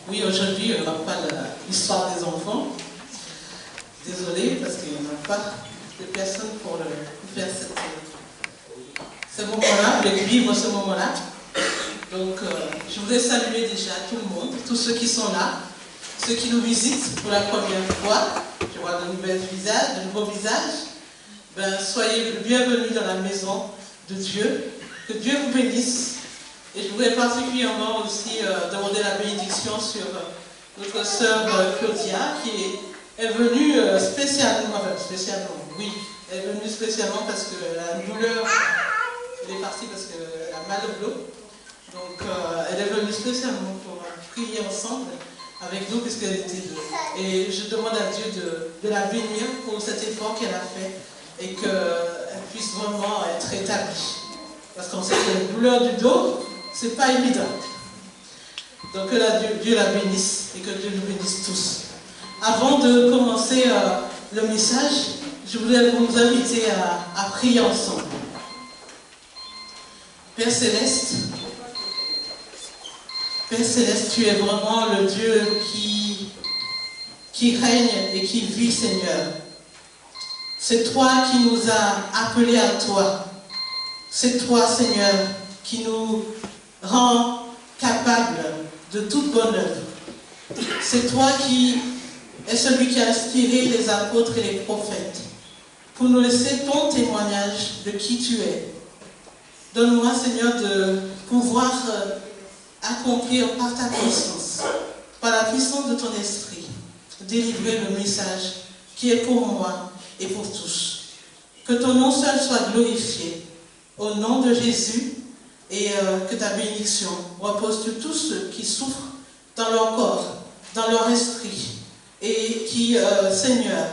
Oui, aujourd'hui, on n'a pas l'histoire des enfants. Désolée, parce qu'il n'y a pas de personne pour faire ce moment-là, de vivre ce moment-là. Donc, je voudrais saluer déjà tout le monde, tous ceux qui sont là, ceux qui nous visitent pour la première fois. Je vois de nouveaux visages. Ben, soyez le bienvenu dans la maison de Dieu. Que Dieu vous bénisse. Et je voudrais particulièrement aussi demander la bénédiction sur notre sœur Claudia, qui est venue spécialement, oui, elle est venue spécialement parce qu'elle a une douleur, elle est partie parce qu'elle a mal au dos. Donc elle est venue spécialement pour prier ensemble avec nous puisqu'elle était deux. Et je demande à Dieu de la bénir pour cet effort qu'elle a fait et qu'elle puisse vraiment être établie. Parce qu'on sait que la douleur du dos, c'est pas évident. Donc que Dieu la bénisse et que Dieu nous bénisse tous. Avant de commencer le message, je voulais vous inviter à prier ensemble. Père Céleste, tu es vraiment le Dieu qui règne et qui vit, Seigneur. C'est toi qui nous as appelés à toi. C'est toi, Seigneur, qui nous rend capables de toute bonne œuvre. C'est toi qui es celui qui a inspiré les apôtres et les prophètes pour nous laisser ton témoignage de qui tu es. Donne-moi, Seigneur, de pouvoir accomplir par ta puissance, par la puissance de ton esprit, délivrer le message qui est pour moi et pour tous. Que ton nom seul soit glorifié. Au nom de Jésus, et que ta bénédiction repose sur tous ceux qui souffrent dans leur corps, dans leur esprit, et qui, Seigneur,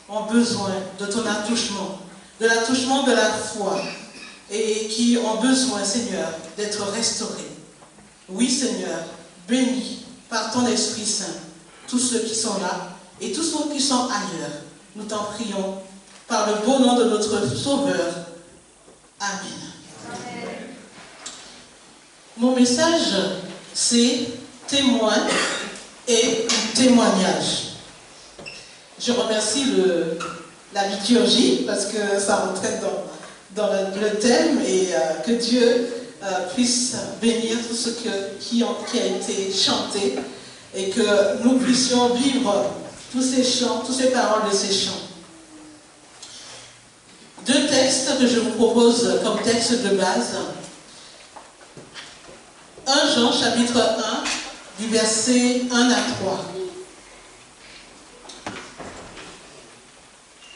ont besoin de ton attouchement, de l'attouchement de la foi, et qui ont besoin, Seigneur, d'être restaurés. Oui, Seigneur, bénis par ton Esprit Saint tous ceux qui sont là et tous ceux qui sont ailleurs. Nous t'en prions par le beau nom de notre Sauveur. Amen. Mon message, c'est témoin et témoignage. Je remercie la liturgie parce que ça rentrait dans le thème et que Dieu puisse bénir tout ce qui a été chanté et que nous puissions vivre tous ces chants, toutes ces paroles de ces chants. Deux textes que je vous propose comme texte de base. 1 Jean chapitre 1 du verset 1 à 3.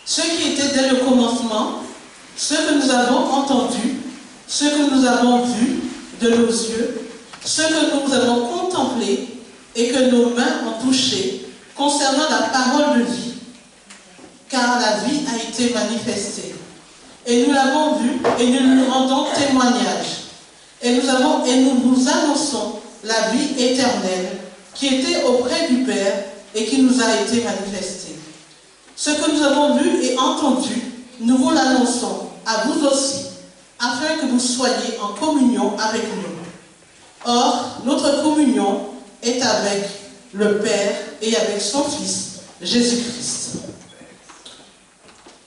Ce qui était dès le commencement, ce que nous avons entendu, ce que nous avons vu de nos yeux, ce que nous avons contemplé et que nos mains ont touché concernant la parole de vie, car la vie a été manifestée. Et nous l'avons vue et nous lui rendons témoignage. Et nous vous annonçons la vie éternelle qui était auprès du Père et qui nous a été manifestée. Ce que nous avons vu et entendu, nous vous l'annonçons à vous aussi, afin que vous soyez en communion avec nous. Or, notre communion est avec le Père et avec son Fils, Jésus-Christ.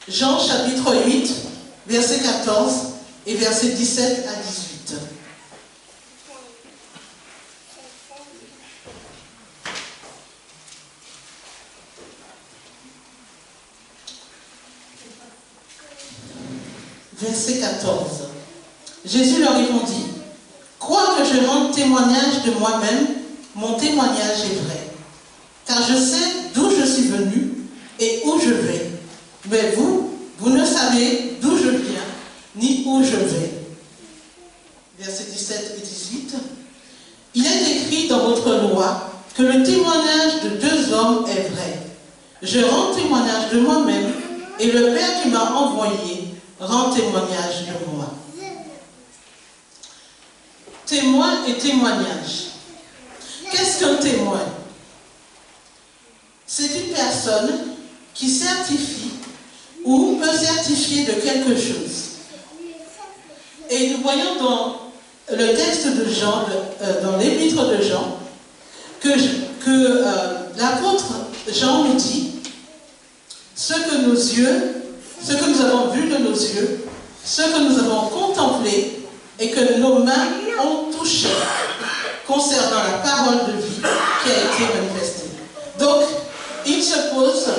Jean chapitre 8, verset 14 et verset 17 à 18. Verset 14. Jésus leur répondit, « Quoique je rende témoignage de moi-même, mon témoignage est vrai. Car je sais d'où je suis venu et où je vais. Mais vous ne savez d'où je viens, ni où je vais. » Versets 17 et 18. « Il est écrit dans votre loi que le témoignage de deux hommes est vrai. Je rends témoignage de moi-même et le Père qui m'a envoyé rend témoignage de moi. » Témoin et témoignage. Qu'est-ce qu'un témoin? C'est une personne qui certifie ou peut certifier de quelque chose. Et nous voyons dans le texte de Jean, dans l'épître de Jean, que que l'apôtre Jean nous dit, ce que nous avons vu de nos yeux, ce que nous avons contemplé et que nos mains ont touché concernant la parole de vie qui a été manifestée. Donc, il se pose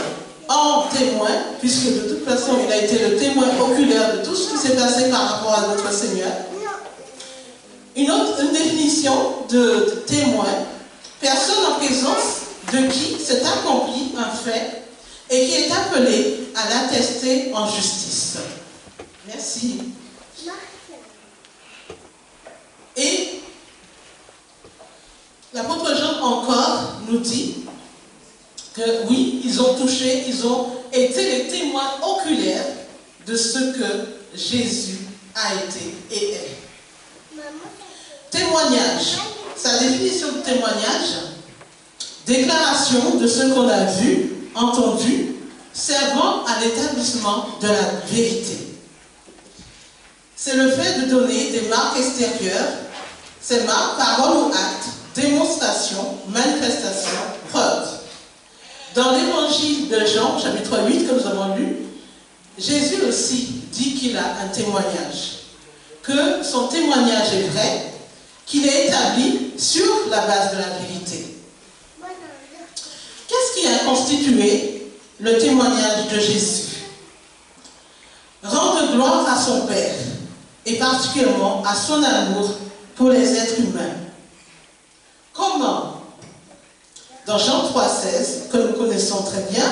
en témoin, puisque de toute façon, il a été le témoin oculaire de tout ce qui s'est passé par rapport à notre Seigneur. Une définition de témoin, personne en présence de qui s'est accompli un fait et qui est appelé à l'attester en justice. Merci. Et l'apôtre Jean encore nous dit que oui, ils ont touché, ils ont été les témoins oculaires de ce que Jésus a été et est. Témoignage, sa définition de témoignage, déclaration de ce qu'on a vu, entendu, servant à l'établissement de la vérité. C'est le fait de donner des marques extérieures, ces marques, paroles ou actes, démonstration, manifestation, preuve. Dans l'évangile de Jean, chapitre 8, que nous avons lu, Jésus aussi dit qu'il a un témoignage, que son témoignage est vrai, qu'il est établi sur la base de la vérité. Qu'est-ce qui a constitué le témoignage de Jésus? Rendre gloire à son Père, et particulièrement à son amour pour les êtres humains. Comment? Dans Jean 3,16, que nous connaissons très bien,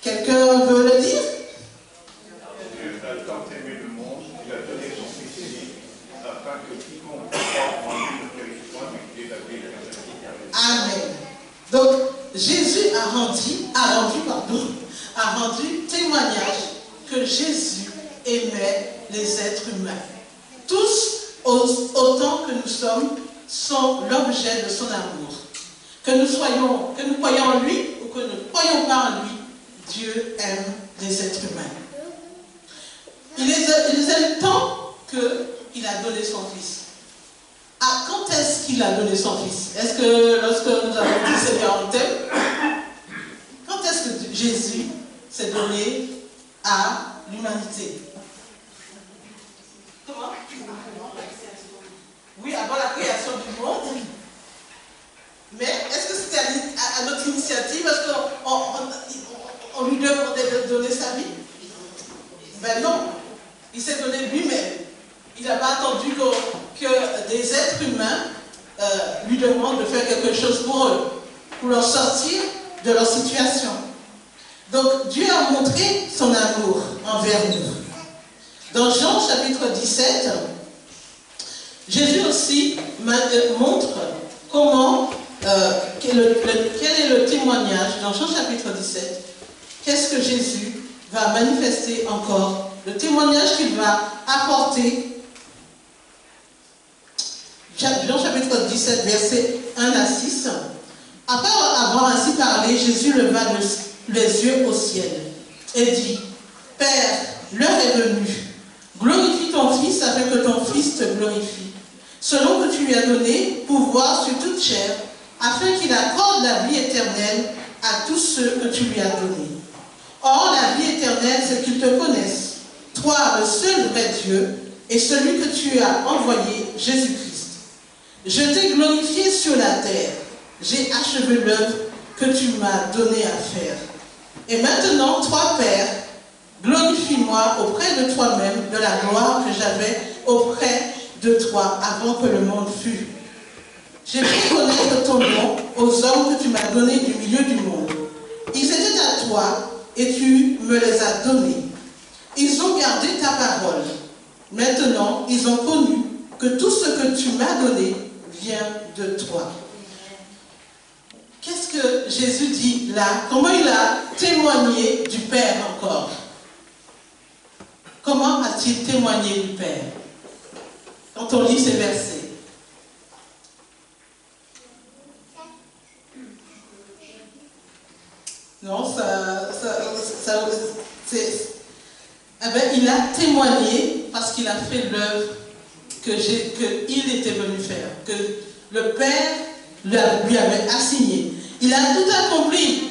quelqu'un veut le dire? Dieu a tant aimé le monde, il a donné son Fils unique, afin que quiconque croit en lui ne périsse point, mais qu'il ait la vie éternelle. Amen. Donc, Jésus a rendu témoignage que Jésus aimait les êtres humains. Tous, autant que nous sommes, sont l'objet de son amour. Que nous croyons en lui ou que nous ne croyons pas en lui, Dieu aime les êtres humains. Il les aime tant qu'il a donné son Fils. Ah, quand est-ce qu'il a donné son Fils? Est-ce que lorsque nous avons dit Seigneur, on t'aime? Quand est-ce que Jésus s'est donné à l'humanité? Comment? Oui, avant la création du monde. Mais est-ce que c'était à notre initiative? Est-ce qu'on lui demandait de donner sa vie? Ben non. Il s'est donné lui-même. Il n'a pas attendu que des êtres humains lui demandent de faire quelque chose pour eux, pour leur sortir de leur situation. Donc Dieu a montré son amour envers nous. Dans Jean chapitre 17, Jésus aussi montre comment, quel est le témoignage dans Jean chapitre 17. Qu'est-ce que Jésus va manifester encore? Le témoignage qu'il va apporter. Jean chapitre 17, versets 1 à 6. Après avoir ainsi parlé, Jésus leva les yeux au ciel et dit, Père, l'heure est venue. Glorifie ton Fils afin que ton Fils te glorifie, selon que tu lui as donné pouvoir sur toute chair, afin qu'il accorde la vie éternelle à tous ceux que tu lui as donnés. Or, la vie éternelle, c'est qu'ils te connaissent, toi, le seul vrai Dieu, et celui que tu as envoyé, Jésus-Christ. Je t'ai glorifié sur la terre, j'ai achevé l'œuvre que tu m'as donné à faire. Et maintenant, toi, Père, glorifie-moi auprès de toi-même de la gloire que j'avais auprès de toi avant que le monde fût. J'ai fait connaître ton nom aux hommes que tu m'as donnés du milieu du monde. Ils étaient à toi et tu me les as donnés. Ils ont gardé ta parole. Maintenant, ils ont connu que tout ce que tu m'as donné vient de toi. Qu'est-ce que Jésus dit là? Comment il a témoigné du Père encore? Comment a-t-il témoigné du Père? Quand on lit ces versets. Non, il a témoigné parce qu'il a fait l'œuvre qu'il était venu faire, que le Père lui avait assigné. Il a tout accompli.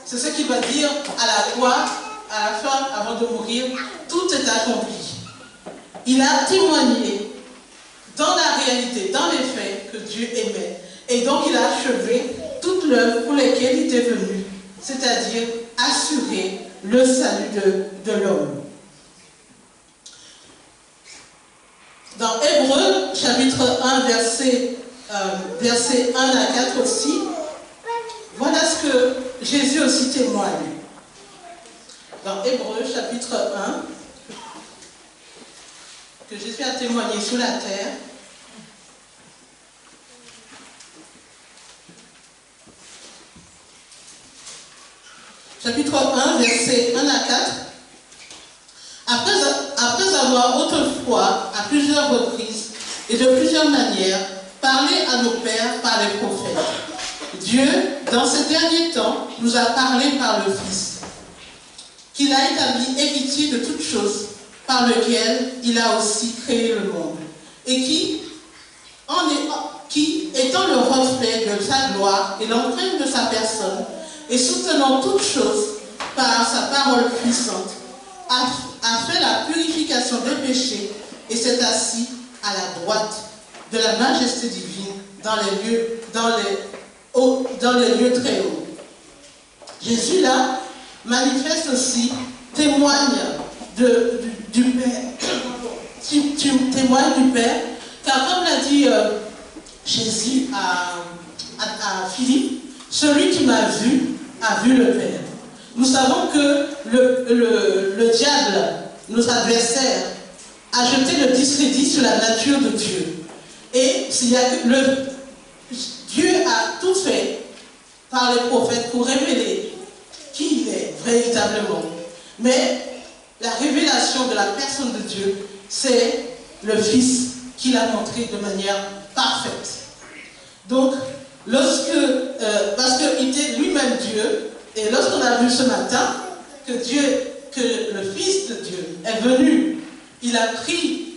C'est ce qu'il va dire à la croix, à la fin, avant de mourir. Tout est accompli. Il a témoigné dans la réalité, dans les faits, que Dieu aimait. Et donc il a achevé toute l'œuvre pour laquelle il était venu, c'est-à-dire assurer le salut de l'homme. Dans Hébreux, chapitre 1, versets 1 à 4 aussi, voilà ce que Jésus aussi témoigne. Dans Hébreux, chapitre 1, que Jésus a témoigné sur la terre. Chapitre 1, versets 1 à 4. Après avoir autrefois, à plusieurs reprises et de plusieurs manières, parlé à nos pères par les prophètes, Dieu, dans ces derniers temps, nous a parlé par le Fils, qu'il a établi héritier de toutes choses, par lequel il a aussi créé le monde, et qui, étant le reflet de sa gloire et l'empreinte de sa personne, et soutenant toutes choses par sa parole puissante, a fait la purification des péchés et s'est assis à la droite de la majesté divine dans les lieux très hauts. Jésus là manifeste aussi, témoigne du Père, témoigne du Père, car comme l'a dit Jésus à Philippe, celui qui m'a vu a vu le Père. Nous savons que le diable, nos adversaires, a jeté le discrédit sur la nature de Dieu. Et Dieu a tout fait par les prophètes pour révéler qui il est véritablement. Mais la révélation de la personne de Dieu, c'est le Fils qu'il a montré de manière parfaite. Donc, parce qu'il était lui-même Dieu, et lorsqu'on a vu ce matin que le Fils de Dieu est venu, il a pris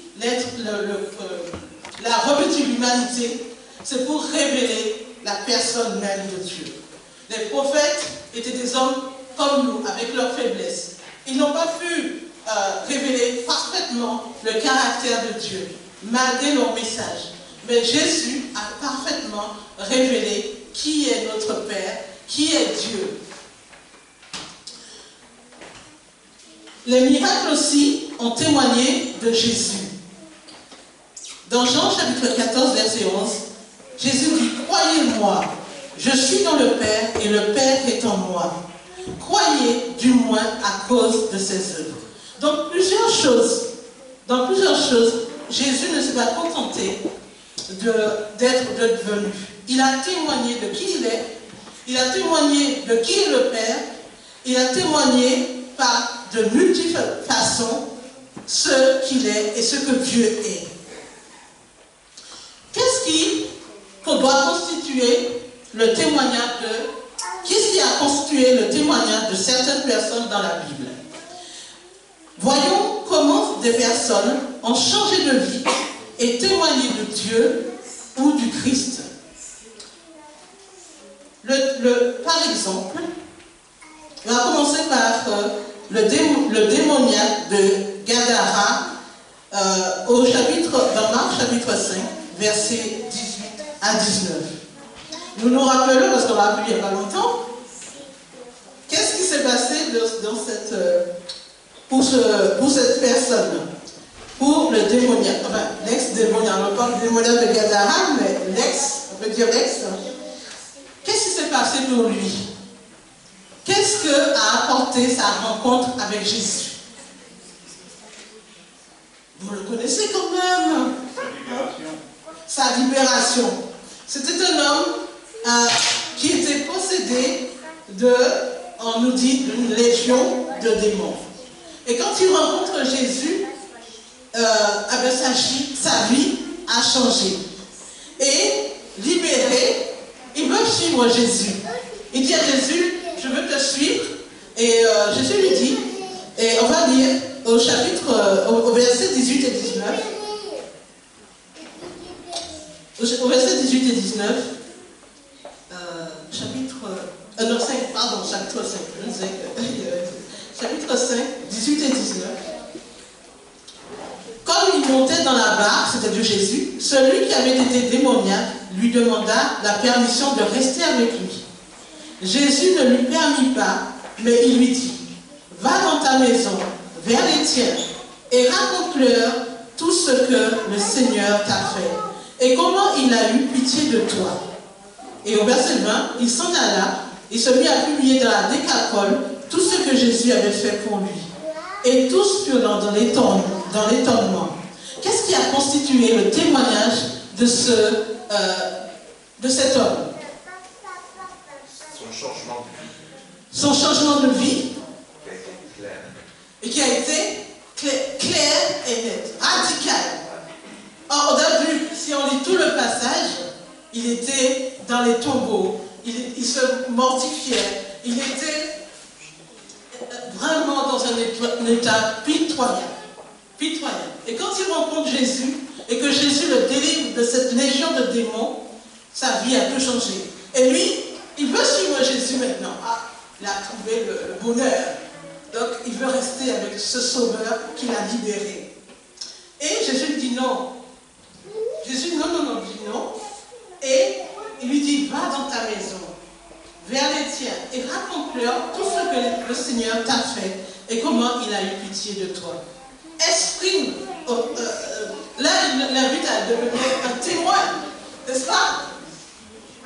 la revêtue de l'humanité, c'est pour révéler la personne même de Dieu. Les prophètes étaient des hommes comme nous, avec leurs faiblesses. Ils n'ont pas pu révéler parfaitement le caractère de Dieu, malgré leur message. Mais Jésus a parfaitement révélé qui est notre Père, qui est Dieu. Les miracles aussi ont témoigné de Jésus. Dans Jean chapitre 14, verset 11, Jésus dit, « Croyez-moi, je suis dans le Père et le Père est en moi. Croyez du moins à cause de ses œuvres. » Donc dans plusieurs choses, Jésus ne s'est pas contenté d'être venu. Il a témoigné de qui il est, il a témoigné de qui est le Père, il a témoigné par de multiples façons ce qu'il est et ce que Dieu est. Qu'est-ce qui a constitué le témoignage de certaines personnes dans la Bible? Voyons comment des personnes ont changé de vie et témoigné de Dieu ou du Christ. Par exemple, on va commencer par le démoniaque de Gadara dans Marc chapitre 5, versets 18 à 19. Nous nous rappelons, parce qu'on l'a vu il n'y a pas longtemps, qu'est-ce qui s'est passé pour cette personne, pour le démoniaque, enfin l'ex-démoniaque, on ne parle pas du démoniaque de Gadara, mais on peut dire l'ex. Qu'est-ce qui s'est passé pour lui? Qu'est-ce qu'a apporté sa rencontre avec Jésus? Vous le connaissez quand même. Sa libération. C'était un homme qui était possédé on nous dit, d'une légion de démons. Et quand il rencontre Jésus, sa vie a changé. Et libéré, il veut suivre Jésus. Il dit à Jésus, je veux te suivre. Et Jésus lui dit, et on va lire au verset 18 et 19. Au verset 18 et 19, chapitre non, 5, pardon, chapitre 5, je ne sais que, chapitre 5, 18 et 19. Comme il montait dans la barque, c'était de Jésus, celui qui avait été démoniaque lui demanda la permission de rester avec lui. Jésus ne lui permit pas, mais il lui dit, va dans ta maison, vers les tiens, et raconte-leur tout ce que le Seigneur t'a fait, et comment il a eu pitié de toi. Et au verset 20, il s'en alla, et se mit à publier dans la Décapole tout ce que Jésus avait fait pour lui. Et tous furent dans l'étonnement. Qu'est-ce qui a constitué le témoignage de cet homme? Son changement de vie. Son changement de vie. Qui a été clair. Et qui a été clair et net, radical. Or, au début, si on lit tout le passage, il était dans les tombeaux, il se mortifiait, il était vraiment dans un état pitoyable. Et quand il rencontre Jésus, et que Jésus le délivre de cette légion de démons, sa vie a tout changé. Et lui, il veut suivre Jésus maintenant. Ah, il a trouvé le bonheur. Donc, il veut rester avec ce sauveur qu'il a libéré. Et Jésus lui dit non. Jésus, non, dit non. Et il lui dit, va dans ta maison, vers les tiens, et raconte-leur tout ce que le Seigneur t'a fait, et comment il a eu pitié de toi. Exprime, là, il l'invite à devenir un témoin, n'est-ce pas?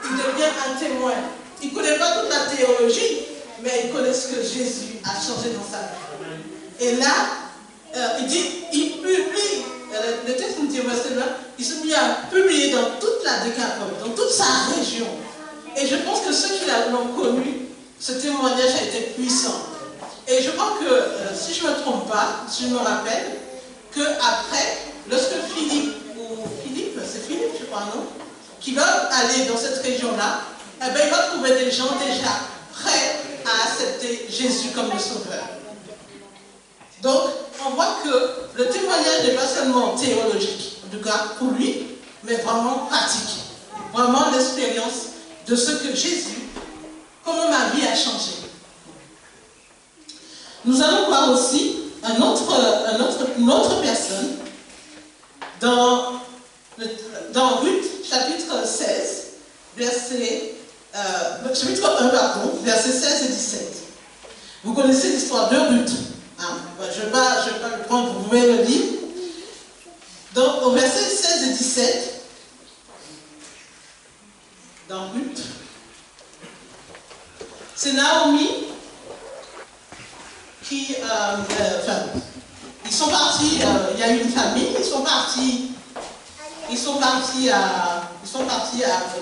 Il devient un témoin. Il ne connaît pas toute la théologie, mais il connaît ce que Jésus a changé dans sa vie. Et là, il dit, il publie, le texte nous dit au verset 20, il se mit à publier dans toute la Décapole, dans toute sa région. Et je pense que ceux qui l'ont connu, ce témoignage a été puissant. Et je crois que, si je ne me trompe pas, si je me rappelle, qu'après, lorsque Philippe, c'est Philippe, je crois, non, qui va aller dans cette région-là, eh bien, il va trouver des gens déjà prêts à accepter Jésus comme le Sauveur. Donc, on voit que le témoignage n'est pas seulement théologique, en tout cas pour lui, mais vraiment pratique. Vraiment l'expérience de ce que Jésus, comment ma vie a changé. Nous allons voir aussi une autre personne dans Ruth, chapitre 16, chapitre 1, pardon, versets 16 et 17. Vous connaissez l'histoire de Ruth. Hein? Je ne vais pas le prendre, vous pouvez le lire. Donc, au verset 16 et 17, dans Ruth, c'est Naomi qui, ils sont partis, il y a eu une famille, ils sont partis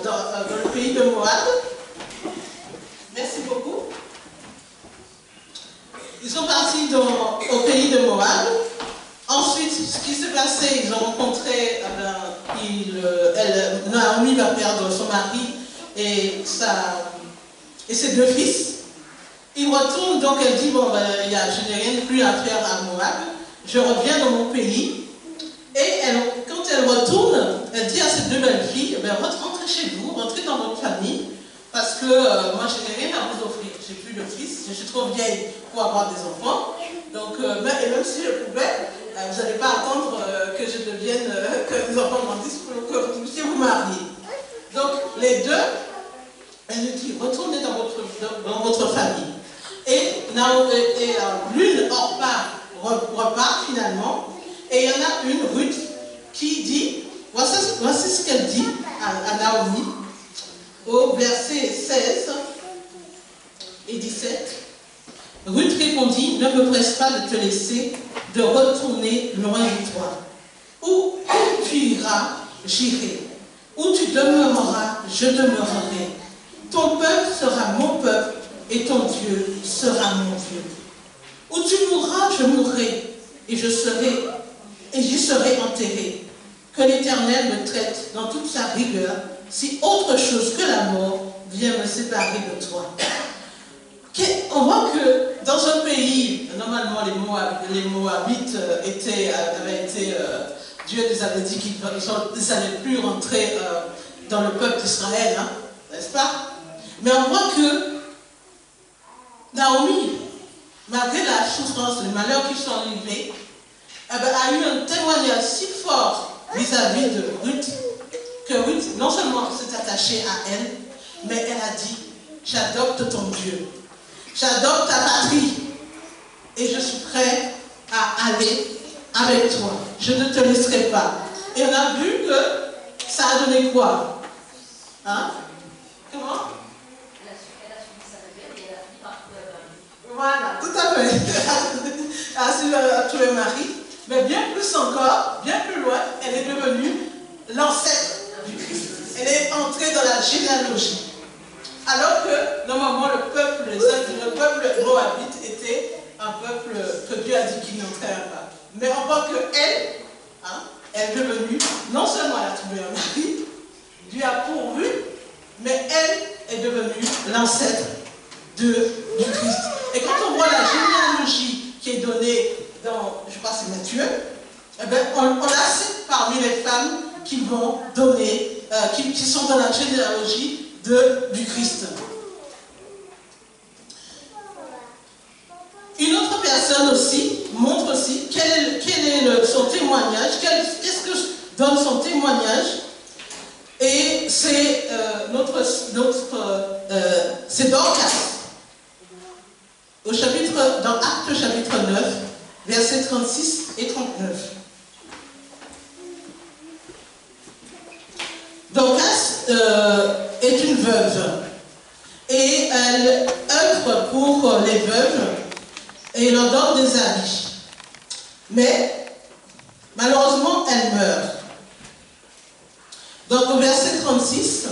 dans le pays de Moab. Merci beaucoup. Ils sont partis au pays de Moab. Ensuite, ce qui s'est passé, ils ont rencontré, Naomi va perdre son mari et ses deux fils. Ils retournent, donc elle dit, bon, je n'ai rien plus à faire à Moab, je reviens dans mon pays. Et quand elle retourne, elle dit à ses deux belles filles, rentrez chez vous, rentrez dans votre famille, parce que moi je n'ai rien à vous offrir, j'ai plus de fils, je suis trop vieille pour avoir des enfants, donc, et même si je pouvais, vous n'allez pas attendre que je devienne, que les enfants grandissent pour que vous puissiez vous marier. Donc les deux, elle nous dit, retournez dans votre famille. Et l'une repart finalement, et il y en a une, Ruth, qui dit, voici ce qu'elle dit à Naomi, au verset 16 et 17. Ruth répondit, ne me presse pas de te laisser, de retourner loin de toi. Où tu iras, j'irai. Où tu demeureras, je demeurerai. Ton peuple sera mon peuple, et ton Dieu sera mon Dieu. Où tu mourras, je mourrai, et j'y serai enterré. Que l'Éternel me traite dans toute sa rigueur, si autre chose que la mort vient me séparer de toi. On voit que dans un pays, normalement les Moabites Dieu les avait dit qu'ils n'allaient plus rentrer dans le peuple d'Israël, hein, n'est-ce pas? Mais on voit que Naomi, malgré la souffrance, les malheurs qui sont arrivés, a eu un témoignage si fort vis-à-vis de Ruth, que Ruth, non seulement s'est attachée à elle, mais elle a dit, j'adopte ton Dieu, j'adopte ta patrie, et je suis prêt à aller avec toi. Je ne te laisserai pas. Et on a vu que ça a donné quoi? Hein? Comment? Elle a suivi sa rebelle et elle a fini par trouver un mari. Voilà, tout à fait. Elle a su trouver un mari. Mais bien plus encore, bien plus loin, elle est devenue l'ancêtre du Christ. Elle est entrée dans la généalogie. Alors que, normalement, le peuple moabite était un peuple que Dieu a dit qu'il n'entrerait pas. Mais on voit qu'elle, elle est devenue, non seulement elle a trouvé un mari, Dieu a pourvu, mais elle est devenue l'ancêtre du Christ. Et quand on voit la généalogie qui est donnée dans, je crois que c'est Matthieu, eh bien, on la cite parmi les femmes qui vont donner, qui sont dans la généalogie du Christ. Une autre personne aussi montre aussi quel est son témoignage, qu'est-ce que donne son témoignage, et c'est c'est Dorcas. Dans Actes chapitre 9, versets 36 et 39. Dorcas est une veuve et elle œuvre pour les veuves et leur donne des habits. Mais malheureusement, elle meurt. Donc au verset 36,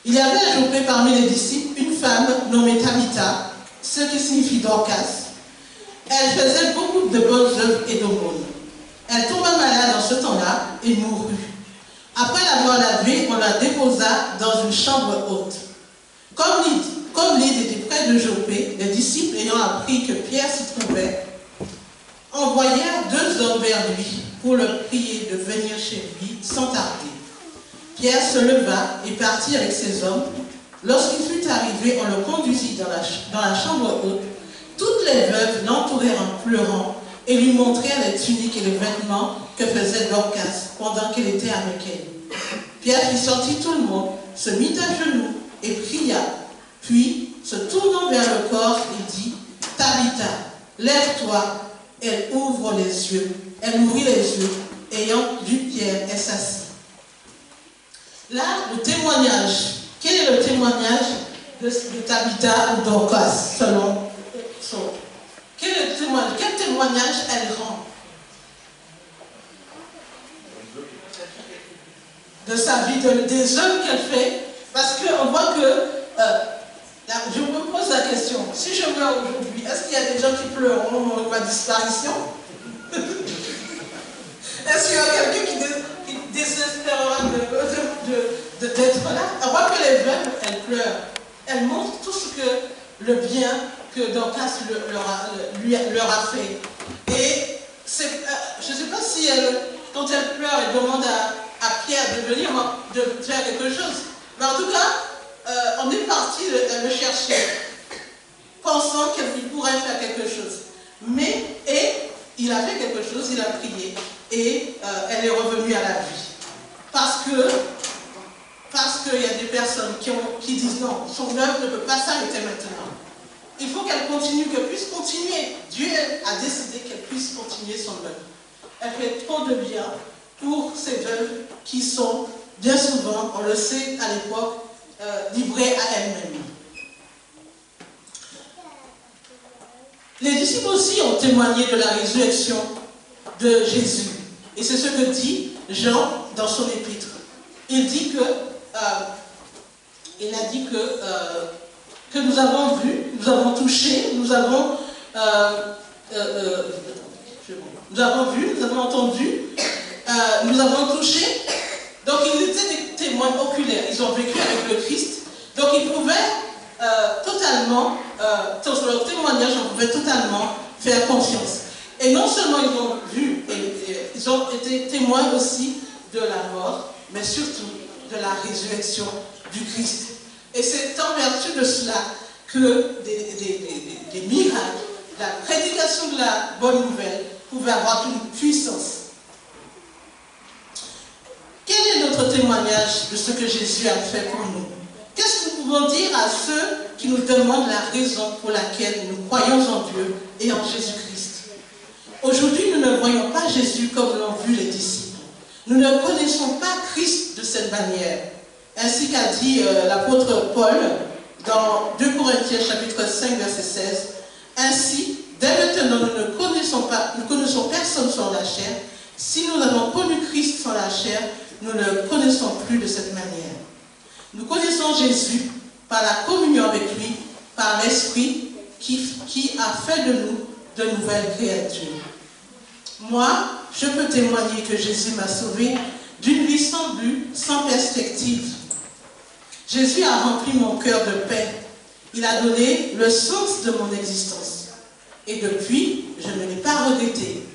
il y avait à Joppé parmi les disciples une femme nommée Tabitha, ce qui signifie Dorcas. Elle faisait beaucoup de bonnes œuvres et d'aumônes. Elle tomba malade en ce temps-là et mourut. Après l'avoir lavée, on la déposa dans une chambre haute. Comme l'île était près de Joppé, les disciples ayant appris que Pierre s'y trouvait, envoyèrent 2 hommes vers lui pour le prier de venir chez lui sans tarder. Pierre se leva et partit avec ses hommes. Lorsqu'il fut arrivé, on le conduisit dans la chambre haute. Toutes les veuves l'entourèrent en pleurant et lui montrèrent les tuniques et les vêtements que faisait Dorcas pendant qu'elle était avec elle. Pierre fit sortir tout le monde, se mit à genoux et pria. Puis, se tournant vers le corps, il dit, « Tabitha, lève-toi. » Elle ouvre les yeux. Elle ouvrit les yeux. Ayant vu Pierre, elle s'assit. Là, le témoignage. Quel est le témoignage de Tabitha ou Dorcas, selon son... Quel témoignage elle rend de sa vie, des œuvres qu'elle fait? Parce qu'on voit que, je me pose la question, si je meurs aujourd'hui, est-ce qu'il y a des gens qui pleureront ma disparition? Est-ce qu'il y a quelqu'un qui désespérera d'être là? On voit que les veuves, elles pleurent. Elles montrent tout ce que le bien que Dorcas leur a fait. Et je ne sais pas si quand elle pleure, elle demande à Pierre de venir, de faire quelque chose. Mais en tout cas, on est parti le chercher, pensant qu'il pourrait faire quelque chose. Et il a fait quelque chose, il a prié, et elle est revenue à la vie. Parce qu'il y a des personnes qui disent non, son œuvre ne peut pas s'arrêter maintenant. Il faut qu'elle continue, qu'elle puisse continuer. Dieu a décidé qu'elle puisse continuer son œuvre. Elle fait trop de bien pour ces œuvres qui sont bien souvent, on le sait à l'époque, livrées à elles-mêmes. Les disciples aussi ont témoigné de la résurrection de Jésus. Et c'est ce que dit Jean dans son épître. Il dit que, que nous avons vu, nous avons touché, nous avons vu, nous avons entendu, nous avons touché. Donc ils étaient des témoins oculaires, ils ont vécu avec le Christ. Donc ils pouvaient totalement, leur témoignage, on pouvait totalement faire confiance. Et non seulement ils ont vu, ils ont été témoins aussi de la mort, mais surtout de la résurrection du Christ. Et c'est en vertu de cela que des miracles, la prédication de la bonne nouvelle pouvait avoir une puissance. Quel est notre témoignage de ce que Jésus a fait pour nous? Qu'est-ce que nous pouvons dire à ceux qui nous demandent la raison pour laquelle nous croyons en Dieu et en Jésus-Christ? Aujourd'hui, nous ne voyons pas Jésus comme l'ont vu les disciples. Nous ne connaissons pas Christ de cette manière. Ainsi qu'a dit l'apôtre Paul dans 2 Corinthiens chapitre 5 verset 16. Ainsi, dès maintenant, nous connaissons personne sans la chair. Si nous avons connu Christ sans la chair, nous ne le connaissons plus de cette manière. Nous connaissons Jésus par la communion avec lui, par l'Esprit qui a fait de nous de nouvelles créatures. Moi, je peux témoigner que Jésus m'a sauvé d'une vie sans but, sans perspective. Jésus a rempli mon cœur de paix. Il a donné le sens de mon existence. Et depuis, je ne l'ai pas regretté.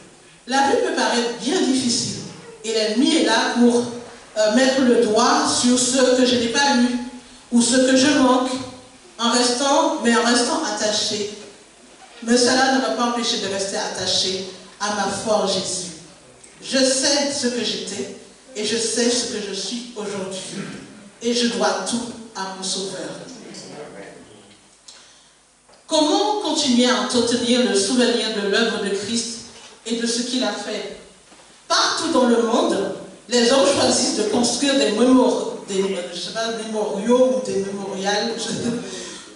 La vie peut paraître bien difficile. Et l'ennemi est là pour mettre le doigt sur ce que je n'ai pas eu ou ce que je manque, en restant attaché. Mais cela ne m'a pas empêché de rester attaché à ma foi en Jésus. Je sais ce que j'étais et je sais ce que je suis aujourd'hui. Et je dois tout à mon Sauveur. Comment continuer à entretenir le souvenir de l'œuvre de Christ et de ce qu'il a fait? Partout dans le monde, les hommes choisissent de construire des mémoriaux ou des mémorials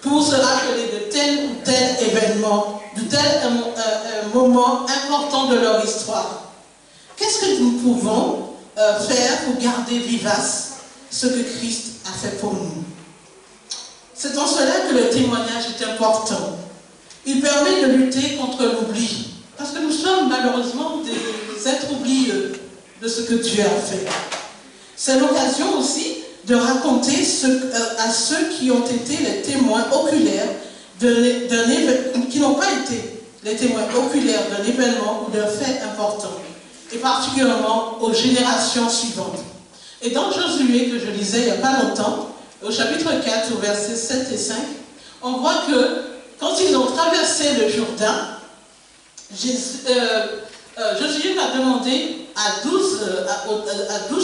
pour se rappeler de tel ou tel événement, de tel moment important de leur histoire. Qu'est-ce que nous pouvons faire pour garder vivace ce que Christ a fait pour nous? C'est en cela que le témoignage est important. Il permet de lutter contre l'oubli. Parce que nous sommes malheureusement des êtres oublieux de ce que Dieu a fait. C'est l'occasion aussi de raconter à ceux qui ont été les témoins oculaires qui n'ont pas été les témoins oculaires d'un événement ou d'un fait important, et particulièrement aux générations suivantes. Et dans Josué, que je lisais il n'y a pas longtemps, au chapitre 4, au versets 7 et 5, on voit que quand ils ont traversé le Jourdain, Josué va demander à 12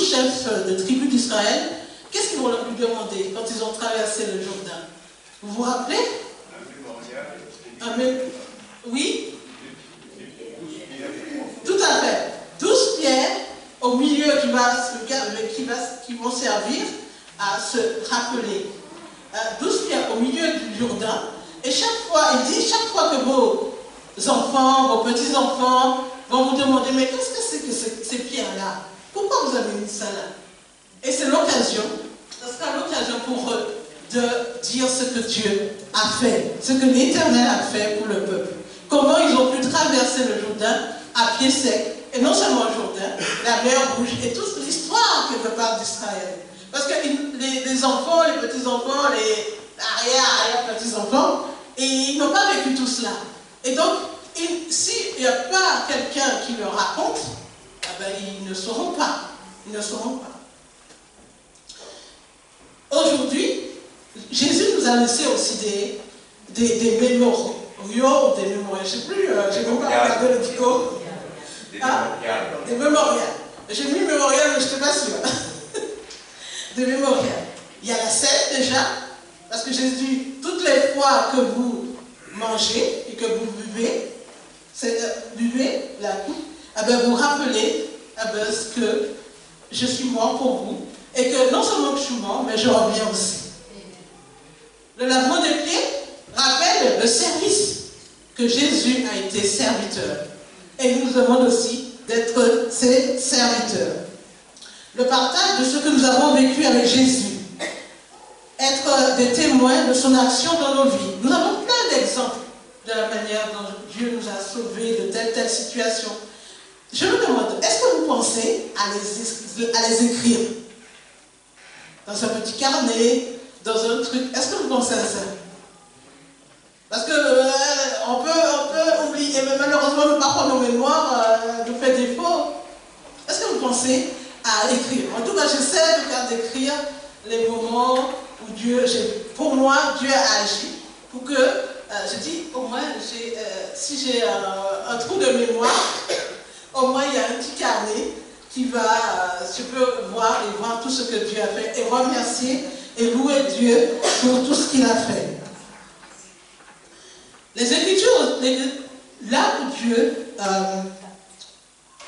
chefs de tribus d'Israël, qu'est-ce qu'ils vont lui demander quand ils ont traversé le Jourdain? Vous vous rappelez? Oui? Tout à fait. 12 pierres au milieu qui vont servir à se rappeler. 12 pierres au milieu du Jourdain. Et chaque fois, il dit, chaque fois que vos enfants, vos petits-enfants vont vous demander, mais qu'est-ce que c'est que ces pierres-là? Pourquoi vous avez mis ça là? Et c'est l'occasion, ce sera l'occasion pour eux de dire ce que Dieu a fait, ce que l'Éternel a fait pour le peuple. Comment ils ont pu traverser le Jourdain à pied sec, et non seulement le Jourdain, la mer Rouge, et toute l'histoire quelque part d'Israël. Parce que les enfants, les petits-enfants, les arrière-petits-enfants, et ils n'ont pas vécu tout cela. Et donc, s'il n'y a pas quelqu'un qui leur raconte, eh ben, ils ne sauront pas. Ils ne sauront pas. Aujourd'hui, Jésus nous a laissé aussi des mémoriaux, des mémoriaux. Je ne sais plus, je n'ai même pas regardé le dico. Des mémorials. J'ai mis mémorial, mais je n'étais pas sûre. Des mémorials. Il y a la scène déjà, parce que Jésus, toutes les fois que vous mangez et que vous buvez la coupe, eh bien, vous rappelez que je suis mort pour vous, et que non seulement que je suis mort, mais je reviens aussi. Le lavement des pieds rappelle le service que Jésus a été serviteur. Et il nous demande aussi d'être ses serviteurs. Le partage de ce que nous avons vécu avec Jésus. Être des témoins de son action dans nos vies. Nous avons plein d'exemples de la manière dont Dieu nous a sauvés de telle situation. Je me demande, est-ce que vous pensez à les écrire? Dans un petit carnet, dans un truc. Est-ce que vous pensez à ça? Parce que on peut oublier, mais malheureusement, parfois nos mémoires nous fait défaut. Est-ce que vous pensez à écrire? En tout cas, j'essaie d'écrire les moments où pour moi, Dieu a agi pour que, je dis, au moins, si j'ai un trou de mémoire, au moins il y a un petit carnet qui va, je peux voir et voir tout ce que Dieu a fait et remercier et louer Dieu pour tout ce qu'il a fait. Les Écritures, là où Dieu,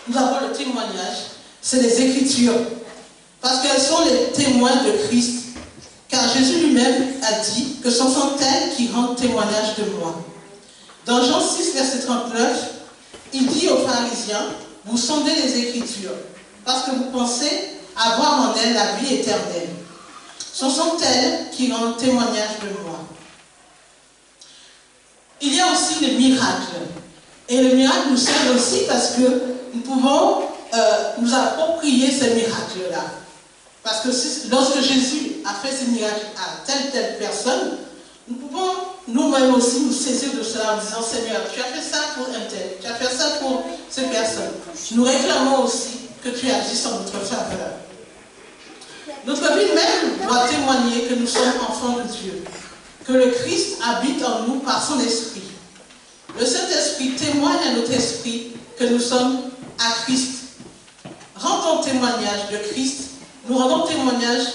nous avons le témoignage, c'est les Écritures. Parce qu'elles sont les témoins de Christ. Car Jésus lui-même a dit que ce sont elles qui rendent témoignage de moi. Dans Jean 6, verset 39, il dit aux pharisiens, vous sondez les Écritures, parce que vous pensez avoir en elles la vie éternelle. Ce sont elles qui rendent témoignage de moi. Il y a aussi les miracles. Et le miracle nous sert aussi parce que nous pouvons nous approprier ces miracles-là. Parce que lorsque Jésus a fait ces miracles à telle personne, nous pouvons nous-mêmes aussi nous saisir de cela en disant, Seigneur, tu as fait ça pour un tel, tu as fait ça pour ces personnes. Nous réclamons aussi que tu agisses en notre faveur. Notre vie même doit témoigner que nous sommes enfants de Dieu, que le Christ habite en nous par son esprit. Le Saint-Esprit témoigne à notre esprit que nous sommes à Christ. Rendons témoignage de Christ. Nous rendons témoignage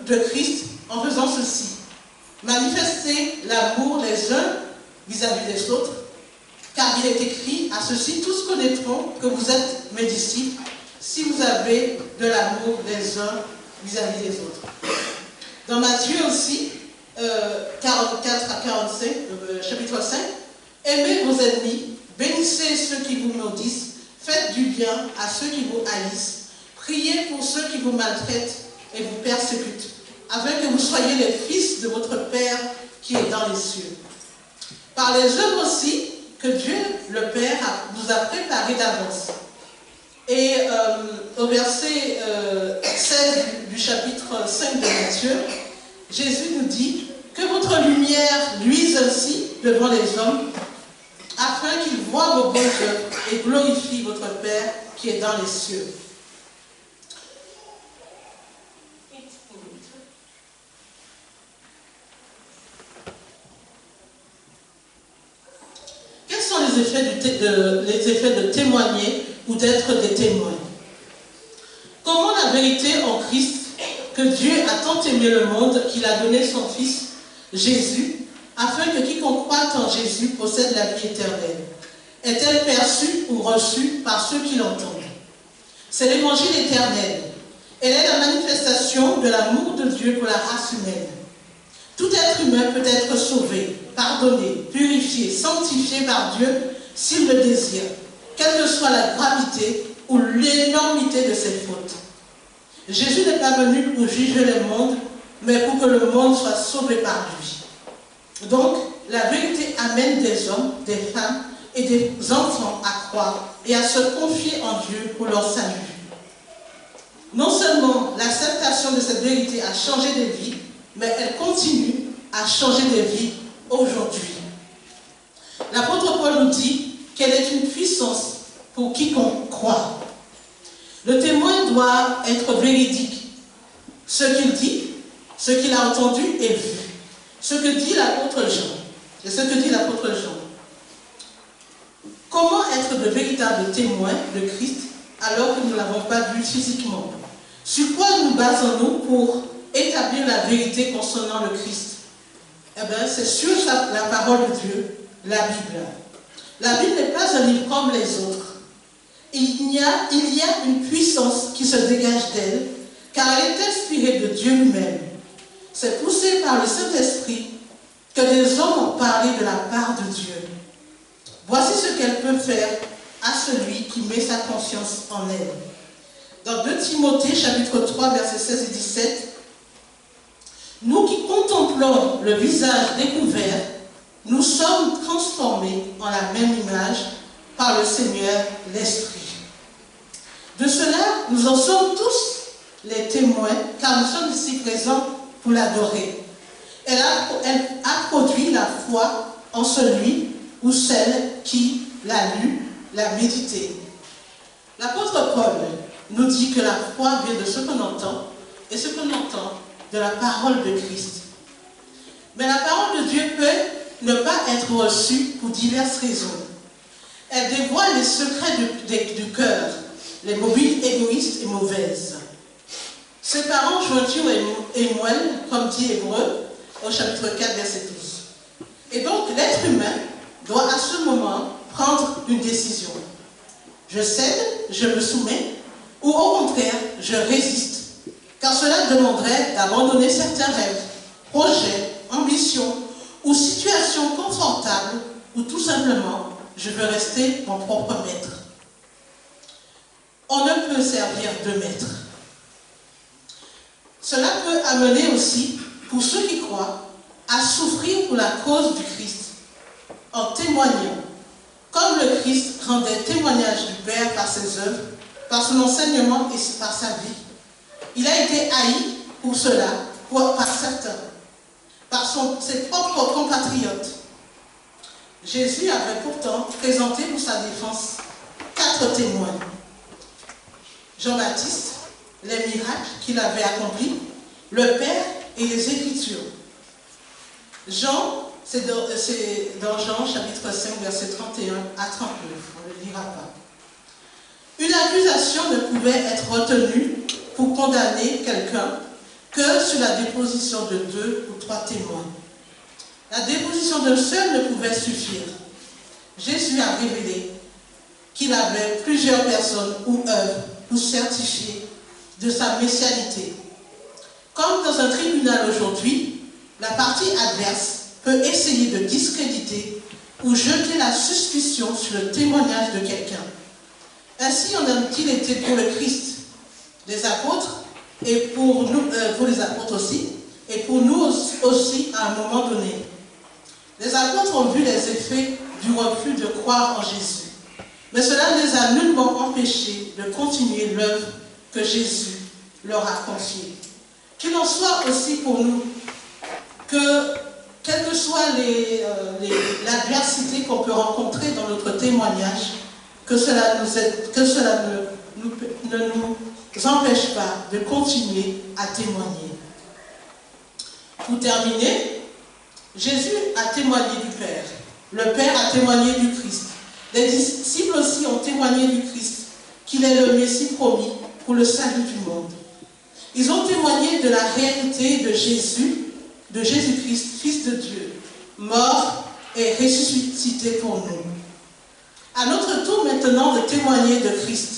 de Christ en faisant ceci. Manifester l'amour les uns vis-à-vis des autres, car il est écrit, à ceci tous connaîtront que vous êtes mes disciples, si vous avez de l'amour les uns vis-à-vis des autres. Dans Matthieu aussi, 44 à 45, chapitre 5, aimez vos ennemis, bénissez ceux qui vous maudissent, faites du bien à ceux qui vous haïssent, priez pour ceux qui vous maltraitent et vous persécutent, afin que vous soyez les fils de votre Père qui est dans les cieux. Par les œuvres aussi que Dieu, le Père, nous a préparées d'avance. Et au verset 16 du chapitre 5 de Matthieu, Jésus nous dit que votre lumière luise ainsi devant les hommes, afin qu'ils voient vos bonnes œuvres et glorifient votre Père qui est dans les cieux. Quels sont les effets de témoigner ou d'être des témoins? Comment la vérité en Christ, que Dieu a tant aimé le monde qu'il a donné son Fils, Jésus, afin que quiconque croit en Jésus possède la vie éternelle, est-elle perçue ou reçue par ceux qui l'entendent? C'est l'évangile éternel. Elle est la manifestation de l'amour de Dieu pour la race humaine. Tout être humain peut être sauvé, pardonné, purifié, sanctifié par Dieu s'il le désire, quelle que soit la gravité ou l'énormité de ses fautes. Jésus n'est pas venu pour juger le monde, mais pour que le monde soit sauvé par lui. Donc, la vérité amène des hommes, des femmes et des enfants à croire et à se confier en Dieu pour leur salut. Non seulement l'acceptation de cette vérité a changé des vies, mais elle continue à changer des vies aujourd'hui. L'apôtre Paul nous dit qu'elle est une puissance pour quiconque croit. Le témoin doit être véridique. Ce qu'il dit, ce qu'il a entendu et vu. Ce que dit l'apôtre Jean. C'est ce que dit l'apôtre Jean. Comment être de véritables témoins de Christ alors que nous ne l'avons pas vu physiquement? Sur quoi nous basons-nous pour établir la vérité concernant le Christ? Eh bien, c'est sur la parole de Dieu, la Bible. La Bible n'est pas un livre comme les autres. Il y a une puissance qui se dégage d'elle, car elle est inspirée de Dieu lui-même. C'est poussé par le Saint-Esprit que des hommes ont parlé de la part de Dieu. Voici ce qu'elle peut faire à celui qui met sa confiance en elle. Dans 2 Timothée, chapitre 3, versets 16 et 17, nous qui contemplons le visage découvert, nous sommes transformés en la même image par le Seigneur l'Esprit. De cela, nous en sommes tous les témoins, car nous sommes ici présents pour l'adorer. Elle a produit la foi en celui ou celle qui l'a lu, l'a médité. L'apôtre Paul nous dit que la foi vient de ce qu'on entend, et ce qu'on entend de la parole de Christ. Mais la parole de Dieu être reçue pour diverses raisons. Elle dévoile les secrets du cœur, les mobiles égoïstes et mauvaises. Séparant jointure et moelle, comme dit Hébreu, au chapitre 4, verset 12. Et donc, l'être humain doit à ce moment prendre une décision. Je cède, je me soumets, ou au contraire, je résiste. Car cela demanderait d'abandonner certains rêves, projets, ambitions ou situations confortables où tout simplement, je veux rester mon propre maître. On ne peut servir de maître. Cela peut amener aussi, pour ceux qui croient, à souffrir pour la cause du Christ, en témoignant, comme le Christ rendait témoignage du Père par ses œuvres, par son enseignement et par sa vie. Il a été haï pour cela, par certains, par ses propres compatriotes. Jésus avait pourtant présenté pour sa défense 4 témoins. Jean-Baptiste, les miracles qu'il avait accomplis, le Père et les Écritures. Jean, c'est dans Jean chapitre 5, verset 31 à 39, on ne le lira pas. Une accusation ne pouvait être retenue pour condamner quelqu'un que sur la déposition de 2 ou 3 témoins. La déposition d'un seul ne pouvait suffire. Jésus a révélé qu'il avait plusieurs personnes ou œuvres pour certifier de sa messianité. Comme dans un tribunal aujourd'hui, la partie adverse peut essayer de discréditer ou jeter la suspicion sur le témoignage de quelqu'un. Ainsi en a-t-il été pour le Christ, les apôtres, et pour les apôtres aussi, et pour nous aussi à un moment donné. Les apôtres ont vu les effets du refus de croire en Jésus. Mais cela ne les a nullement empêchés de continuer l'œuvre que Jésus leur a confiée. Qu'il en soit aussi pour nous que, quelle que soit l'adversité qu'on peut rencontrer dans notre témoignage, que cela ne nous empêche pas de continuer à témoigner. Pour terminer, Jésus a témoigné du Père. Le Père a témoigné du Christ. Les disciples aussi ont témoigné du Christ, qu'il est le Messie promis pour le salut du monde. Ils ont témoigné de la réalité de Jésus-Christ, Fils de Dieu, mort et ressuscité pour nous. À notre tour maintenant de témoigner de Christ,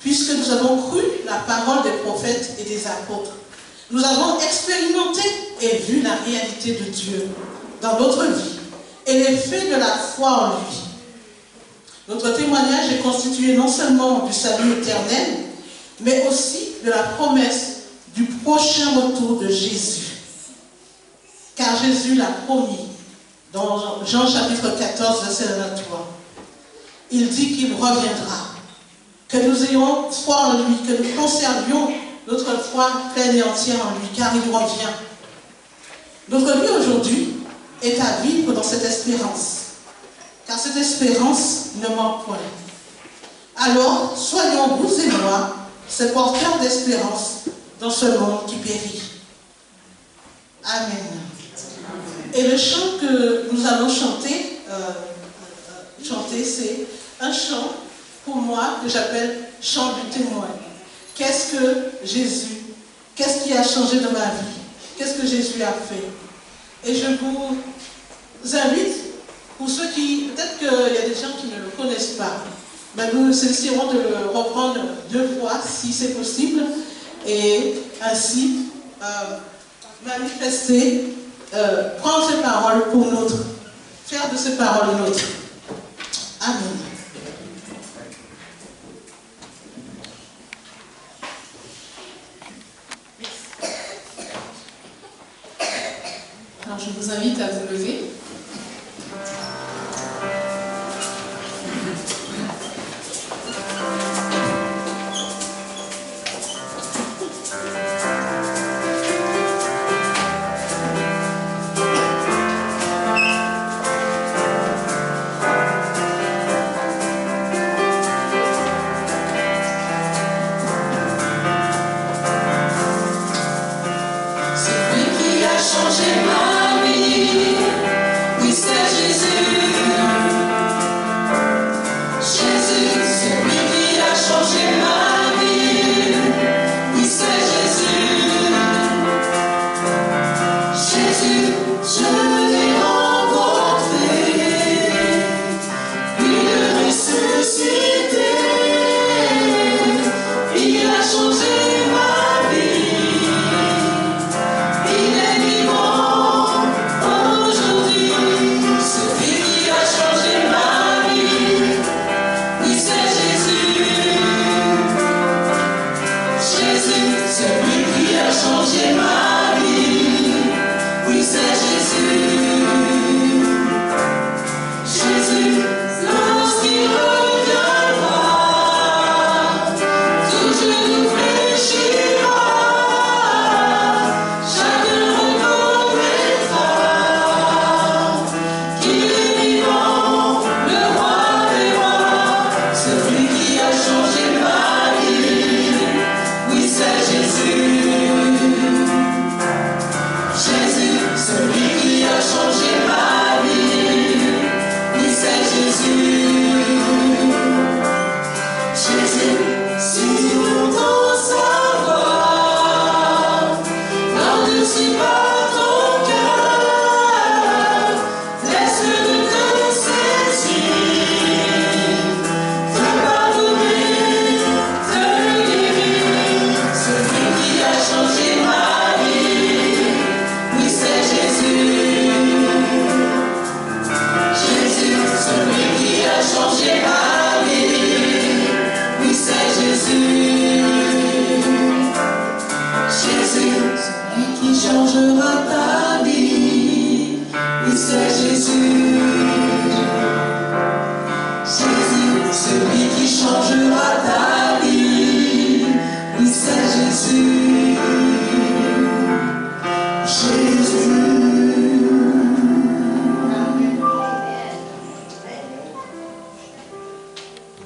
puisque nous avons cru la parole des prophètes et des apôtres. Nous avons expérimenté et vu la réalité de Dieu dans notre vie et l'effet de la foi en lui. Notre témoignage est constitué non seulement du salut éternel, mais aussi de la promesse du prochain retour de Jésus. Car Jésus l'a promis dans Jean chapitre 14, verset 23. Il dit qu'il reviendra, que nous ayons foi en lui, que nous conservions notre foi pleine et entière en lui, car il revient. Notre vie aujourd'hui est à vivre dans cette espérance, car cette espérance ne manque point. Alors, soyons, vous et moi, ces porteurs d'espérance dans ce monde qui périt. Amen. Et le chant que nous allons chanter, c'est un chant pour moi que j'appelle chant du témoin. Qu'est-ce qui a changé dans ma vie? Qu'est-ce que Jésus a fait? Et je vous invite, pour ceux qui, peut-être qu'il y a des gens qui ne le connaissent pas, mais nous essaierons de le reprendre 2 fois si c'est possible, et ainsi manifester, prendre ces paroles pour faire de ces paroles nôtres. Amen. Alors je vous invite à vous lever. Changé ma vie, oui c'est Jésus.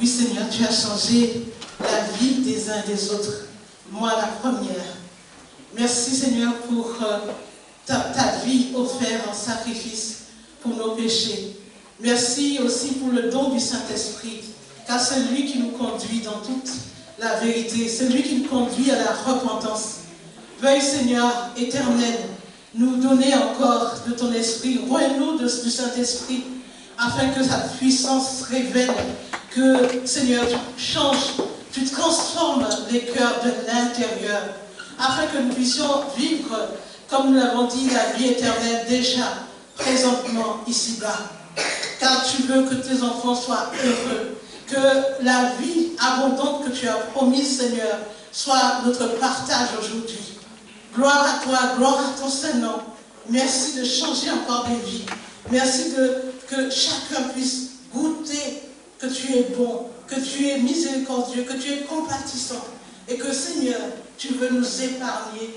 Oui Seigneur, tu as changé la vie des uns et des autres. Moi la première. Merci Seigneur pour ta vie offerte en sacrifice pour nos péchés. Merci aussi pour le don du Saint-Esprit, car c'est lui qui nous conduit dans toute la vérité, c'est lui qui nous conduit à la repentance. Veuille Seigneur éternel nous donner encore de ton esprit, rends-nous du Saint-Esprit, afin que sa puissance révèle que Seigneur tu changes, tu transformes les cœurs de l'intérieur, afin que nous puissions vivre, comme nous l'avons dit, la vie éternelle déjà, présentement, ici-bas. Car tu veux que tes enfants soient heureux, que la vie abondante que tu as promise, Seigneur, soit notre partage aujourd'hui. Gloire à toi, gloire à ton Saint-Nom. Merci de changer encore des vies. Merci que chacun puisse goûter que tu es bon, que tu es miséricordieux, que tu es compatissant. Et que, Seigneur, tu veux nous épargner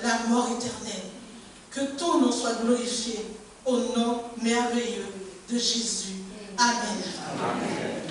la mort éternelle. Que ton nom soit glorifié au nom merveilleux de Jésus. Amen. Amen.